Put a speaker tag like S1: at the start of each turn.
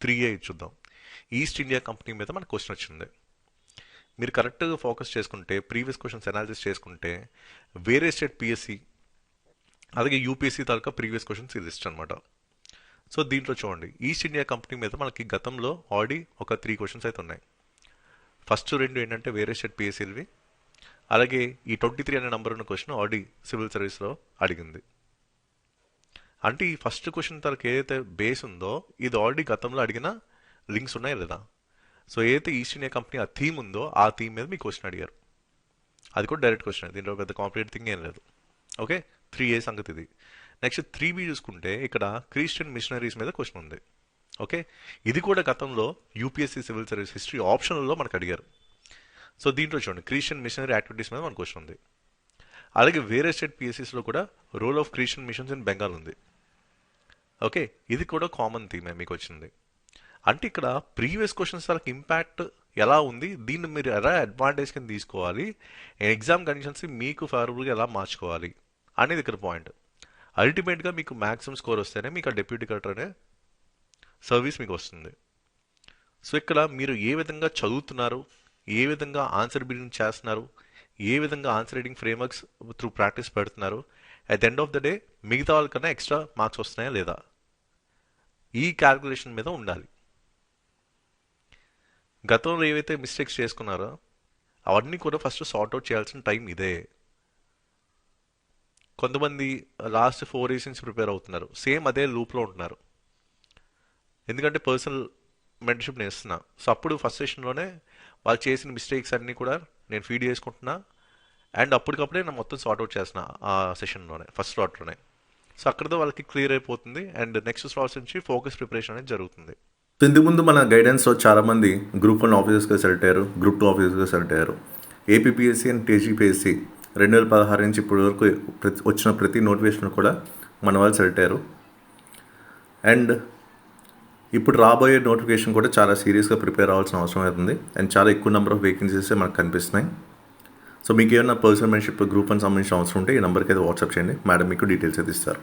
S1: 3A చూద్దాం. East India company మీద మనకు క్వశ్చన్ వచ్చింది. మీరు కరెక్ట్గా ఫోకస్ చేసుకుంటే, ప్రీవియస్ క్వశ్చన్స్ అనాలిసిస్ చేసుకుంటే, వేరే స్టేట్ పిఎస్సి అలాగే యూపీఎస్సీ తాలూకా ప్రీవియస్ క్వశ్చన్స్ ఇది ఇష్టం అనమాట. సో దీంట్లో చూడండి, ఈస్ట్ ఇండియా కంపెనీ మీద మనకి గతంలో ఆల్రెడీ ఒక 3 క్వశ్చన్స్ అయితే ఉన్నాయి. ఫస్ట్ 2 ఏంటంటే వేరే స్టేట్ పిఎస్సీలవి, అలాగే ఈ 23 అనే నెంబర్ ఉన్న క్వశ్చన్ ఆల్రెడీ సివిల్ సర్వీస్లో అడిగింది. అంటే ఈ ఫస్ట్ క్వశ్చన్ తనకి ఏదైతే బేస్ ఉందో ఇది ఆల్రెడీ గతంలో అడిగిన లింక్స్ ఉన్నాయి లేదా. సో ఏదైతే ఈస్ట్ ఇండియా కంపెనీ ఆ థీమ్ ఉందో ఆ థీమ్ మీద మీకు క్వశ్చన్ అడిగారు. అది కూడా డైరెక్ట్ క్వశ్చన్, దీంట్లో పెద్ద కాంప్లికేట్ థింగ్ ఏం లేదు. ఓకే, 3A సంగతి ఇది. నెక్స్ట్ 3B చూసుకుంటే ఇక్కడ క్రిస్టియన్ మిషనరీస్ మీద క్వశ్చన్ ఉంది. ఓకే, ఇది కూడా గతంలో యూపీఎస్సీ సివిల్ సర్వీస్ హిస్టరీ ఆప్షన్లో మనకు అడిగారు. సో దీంట్లో చూడండి, క్రిస్టియన్ మిషనరీ యాక్టివిటీస్ మీద మనకు క్వశ్చన్ ఉంది. అలాగే వేరే స్టేట్ పిఎస్సీస్లో కూడా role of Christian missions in Bengal ఉంది. ఓకే, ఇది కూడా కామన్ థీమే మీకు వచ్చింది. అంటే ఇక్కడ ప్రీవియస్ క్వశ్చన్స్ వాళ్ళకి ఇంపాక్ట్ ఎలా ఉంది, దీన్ని మీరు ఎలా అడ్వాంటేజ్ కింద తీసుకోవాలి, ఎగ్జామ్ కండిషన్స్ మీకు ఫేవరబుల్గా ఎలా మార్చుకోవాలి అనేది ఇక్కడ పాయింట్. అల్టిమేట్గా మీకు మ్యాక్సిమం స్కోర్ వస్తేనే మీకు ఆ డెప్యూటీ కలెక్టర్ అనే సర్వీస్ మీకు వస్తుంది. సో ఇక్కడ మీరు ఏ విధంగా చదువుతున్నారు, ఏ విధంగా ఆన్సర్ బిల్డింగ్ చేస్తున్నారు, ఏ విధంగా answer reading frameworks through practice పెడుతున్నారు, at the end of the day మిగతా వాళ్ళకన్నా ఎక్స్ట్రా మార్క్స్ వస్తున్నాయా లేదా, ఈ క్యాల్కులేషన్ మీద ఉండాలి. గతంలో ఏవైతే మిస్టేక్స్ చేసుకున్నారో అవన్నీ కూడా ఫస్ట్ సార్ట్అవుట్ చేయాల్సిన టైం ఇదే. కొంతమంది లాస్ట్ 4 ఇయర్స్ నుంచి ప్రిపేర్ అవుతున్నారు, సేమ్ అదే లూప్లో ఉంటున్నారు. ఎందుకంటే పర్సనల్ మెంటర్షిప్ నేను ఇస్తున్నా. సో అప్పుడు ఫస్ట్ సెషన్లోనే వాళ్ళు చేసిన మిస్టేక్స్ అన్నీ కూడా నేను ఫీడ్ చేసుకుంటున్నా, అండ్ అప్పటికప్పుడే నేను మొత్తం సార్ట్అవుట్ చేస్తున్నా ఆ సెషన్లోనే, ఫస్ట్ స్లాట్లోనే. సో అక్కడితో వాళ్ళకి క్లియర్ అయిపోతుంది, అండ్ నెక్స్ట్ స్లాట్స్ నుంచి ఫోకస్ ప్రిపరేషన్ అనేది జరుగుతుంది.
S2: సో ఇంతకుముందు మన గైడెన్స్లో చాలామంది గ్రూప్ 1 ఆఫీసర్స్గా సెలెక్ట్ అయ్యారు, గ్రూప్ 2 ఆఫీసర్స్గా సెలెక్ట్ అయ్యారు. ఏపీపీఎస్సీ అండ్ టీజీపీఎస్సీ 2016 నుంచి ఇప్పటి వరకు వచ్చిన ప్రతి నోటిఫికేషన్ కూడా మన వాళ్ళు సెలెక్ట్ అయ్యారు. అండ్ ఇప్పుడు రాబోయే నోటిఫికేషన్ కూడా చాలా సీరియస్గా ప్రిపేర్ అవ్వాల్సిన అవసరం అవుతుంది. అండ్ చాలా ఎక్కువ నెంబర్ ఆఫ్ వేకెన్సీస్ మనకు కనిపిస్తున్నాయి. సో మీకు ఏమైనా పర్సనల్ మెంటర్షిప్ గ్రూప్ 1 సంబంధించిన అవసరం ఉంటే ఈ నెంబర్కి అయితే వాట్సాప్ చేయండి, మేడం మీకు డీటెయిల్స్ అయితే ఇస్తారు.